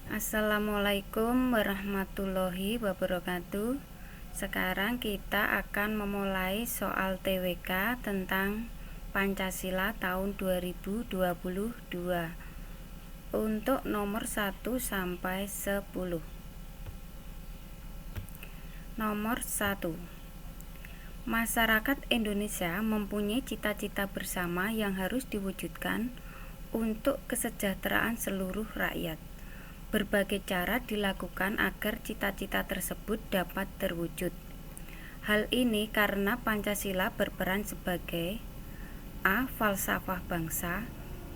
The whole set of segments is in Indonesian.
Assalamualaikum warahmatullahi wabarakatuh. Sekarang kita akan memulai soal TWK tentang Pancasila tahun 2022 untuk nomor 1 sampai 10. Nomor 1. Masyarakat Indonesia mempunyai cita-cita bersama yang harus diwujudkan untuk kesejahteraan seluruh rakyat. Berbagai cara dilakukan agar cita-cita tersebut dapat terwujud. Hal ini karena Pancasila berperan sebagai A. Falsafah bangsa,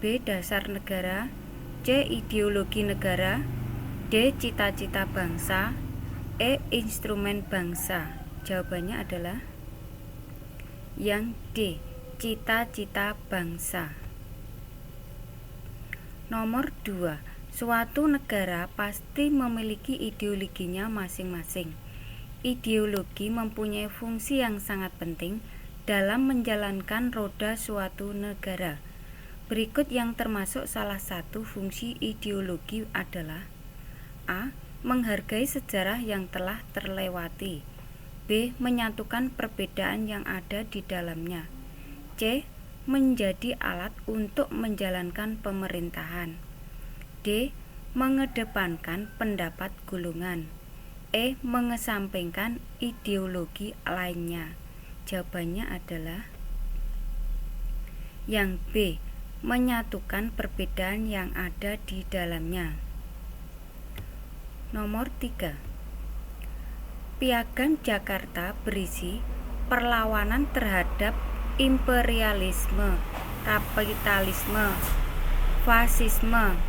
B. Dasar negara, C. Ideologi negara, D. Cita-cita bangsa, E. Instrumen bangsa. Jawabannya adalah yang D. Cita-cita bangsa. Nomor 2. Suatu negara pasti memiliki ideologinya masing-masing. Ideologi mempunyai fungsi yang sangat penting dalam menjalankan roda suatu negara. Berikut yang termasuk salah satu fungsi ideologi adalah A. Menghargai sejarah yang telah terlewati, B. Menyatukan perbedaan yang ada di dalamnya, C. Menjadi alat untuk menjalankan pemerintahan, D. Mengedepankan pendapat golongan, E. Mengesampingkan ideologi lainnya. Jawabannya adalah yang B. Menyatukan perbedaan yang ada di dalamnya. Nomor 3. Piagam Jakarta berisi perlawanan terhadap imperialisme, kapitalisme, fasisme,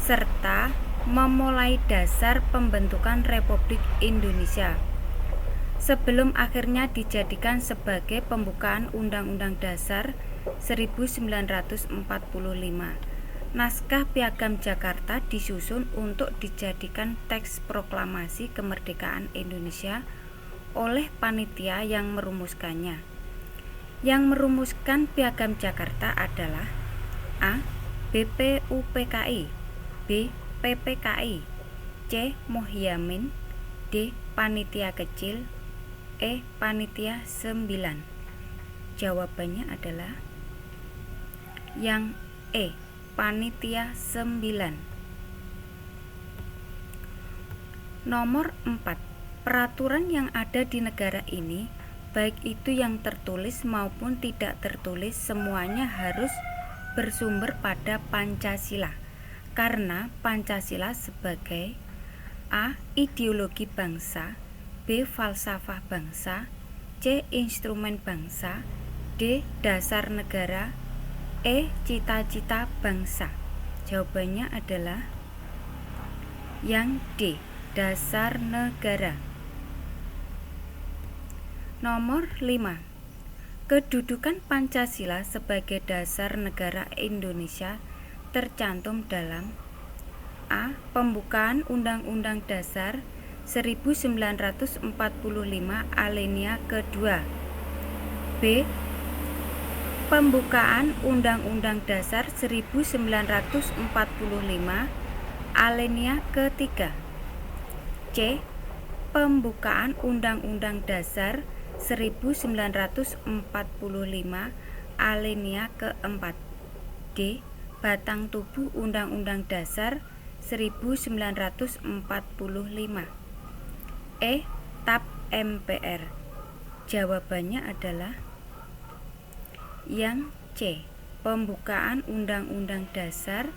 serta memulai dasar pembentukan Republik Indonesia sebelum akhirnya dijadikan sebagai pembukaan Undang-Undang Dasar 1945. Naskah Piagam Jakarta disusun untuk dijadikan teks proklamasi kemerdekaan Indonesia oleh panitia yang merumuskannya. Yang merumuskan Piagam Jakarta adalah A. BPUPKI, B. PPKI, C. Mohyamin, D. Panitia Kecil, E. Panitia 9. Jawabannya adalah yang E. Panitia 9. Nomor 4. Peraturan yang ada di negara ini, baik itu yang tertulis maupun tidak tertulis, semuanya harus bersumber pada Pancasila, karena Pancasila sebagai A. Ideologi bangsa, B. Falsafah bangsa, C. Instrumen bangsa, D. Dasar negara, E. Cita-cita bangsa. Jawabannya adalah yang D. Dasar negara. Nomor 5. Kedudukan Pancasila sebagai dasar negara Indonesia tercantum dalam A. Pembukaan Undang-Undang Dasar 1945 alinea kedua, B. Pembukaan Undang-Undang Dasar 1945 alinea ketiga, C. Pembukaan Undang-Undang Dasar 1945 alinea keempat, D. Batang tubuh Undang-Undang Dasar 1945, E. TAP MPR. Jawabannya adalah yang C. Pembukaan Undang-Undang Dasar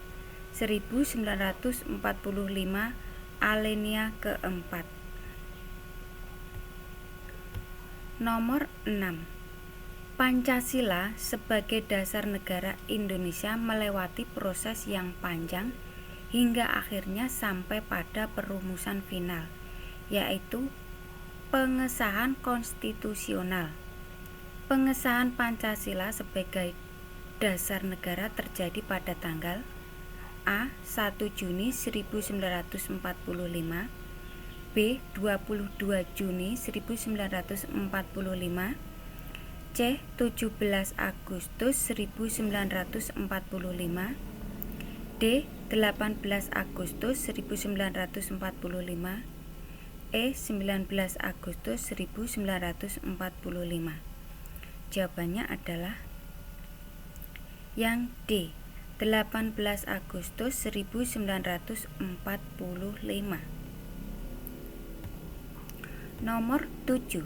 1945 alinea keempat. Nomor 6. Pancasila sebagai dasar negara Indonesia melewati proses yang panjang hingga akhirnya sampai pada perumusan final, yaitu pengesahan konstitusional. Pengesahan Pancasila sebagai dasar negara terjadi pada tanggal A. 1 Juni 1945, B. 22 Juni 1945, C. 17 Agustus 1945, D. 18 Agustus 1945, E 19 Agustus 1945. Jawabannya adalah yang D, 18 Agustus 1945. Nomor 7.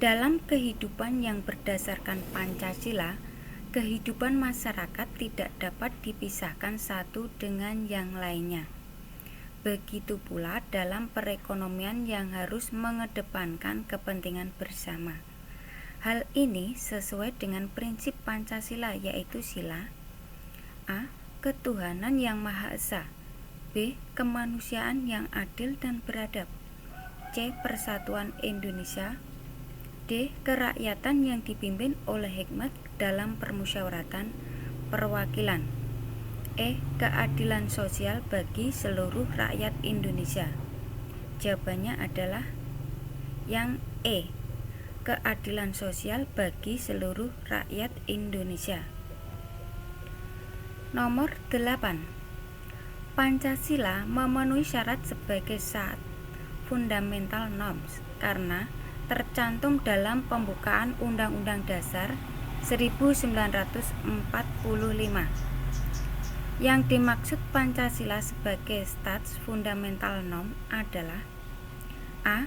Dalam kehidupan yang berdasarkan Pancasila, kehidupan masyarakat tidak dapat dipisahkan satu dengan yang lainnya. Begitu pula dalam perekonomian yang harus mengedepankan kepentingan bersama. Hal ini sesuai dengan prinsip Pancasila, yaitu sila A. Ketuhanan yang Maha Esa, B. Kemanusiaan yang adil dan beradab, C. Persatuan Indonesia, D. Kerakyatan yang dipimpin oleh hikmat dalam permusyawaratan perwakilan, E. Keadilan sosial bagi seluruh rakyat Indonesia. Jawabannya adalah yang E. Keadilan sosial bagi seluruh rakyat Indonesia. Nomor 8. Pancasila memenuhi syarat sebagai fundamental norms karena tercantum dalam pembukaan Undang-Undang Dasar 1945. Yang dimaksud Pancasila sebagai stats fundamental norm adalah A.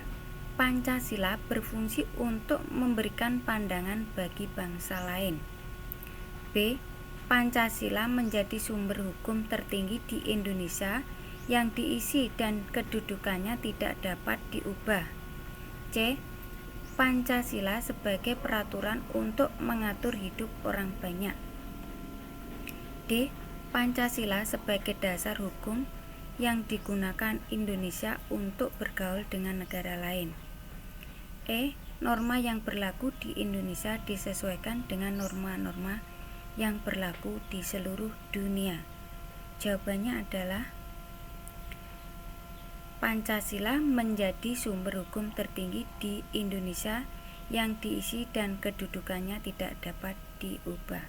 Pancasila berfungsi untuk memberikan pandangan bagi bangsa lain. B. Pancasila menjadi sumber hukum tertinggi di Indonesia yang diisi dan kedudukannya tidak dapat diubah. C. Pancasila sebagai peraturan untuk mengatur hidup orang banyak. D. Pancasila sebagai dasar hukum yang digunakan Indonesia untuk bergaul dengan negara lain. E. Norma yang berlaku di Indonesia disesuaikan dengan norma-norma yang berlaku di seluruh dunia. Jawabannya adalah Pancasila menjadi sumber hukum tertinggi di Indonesia yang diisi dan kedudukannya tidak dapat diubah.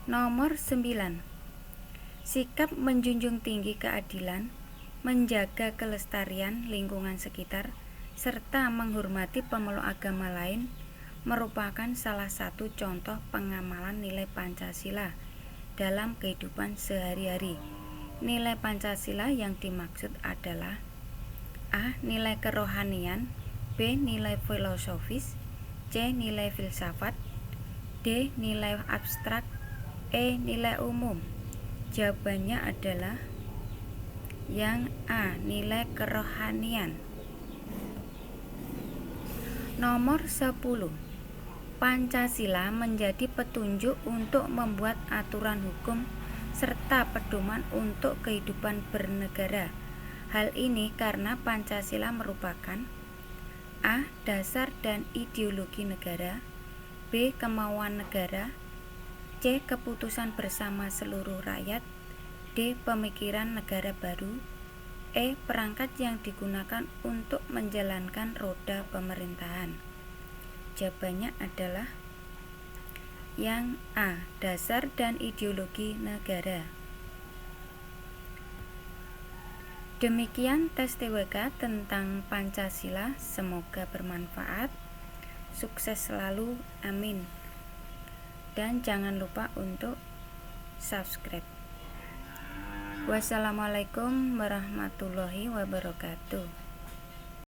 Nomor 9. Sikap menjunjung tinggi keadilan, menjaga kelestarian lingkungan sekitar, serta menghormati pemeluk agama lain merupakan salah satu contoh pengamalan nilai Pancasila dalam kehidupan sehari-hari. Nilai Pancasila yang dimaksud adalah A. Nilai kerohanian, B. Nilai filosofis, C. Nilai filsafat, D. Nilai abstrak, E. Nilai umum. Jawabannya adalah yang A. Nilai kerohanian. Nomor 10. Pancasila menjadi petunjuk untuk membuat aturan hukum serta pedoman untuk kehidupan bernegara. Hal ini karena Pancasila merupakan A. Dasar dan ideologi negara, B. Kemauan negara, C. Keputusan bersama seluruh rakyat, D. Pemikiran negara baru, E. Perangkat yang digunakan untuk menjalankan roda pemerintahan. Jawabannya adalah yang A. Dasar dan ideologi negara. Demikian tes TWK tentang Pancasila, semoga bermanfaat. Sukses selalu, amin. Dan jangan lupa untuk subscribe. Wassalamualaikum warahmatullahi wabarakatuh.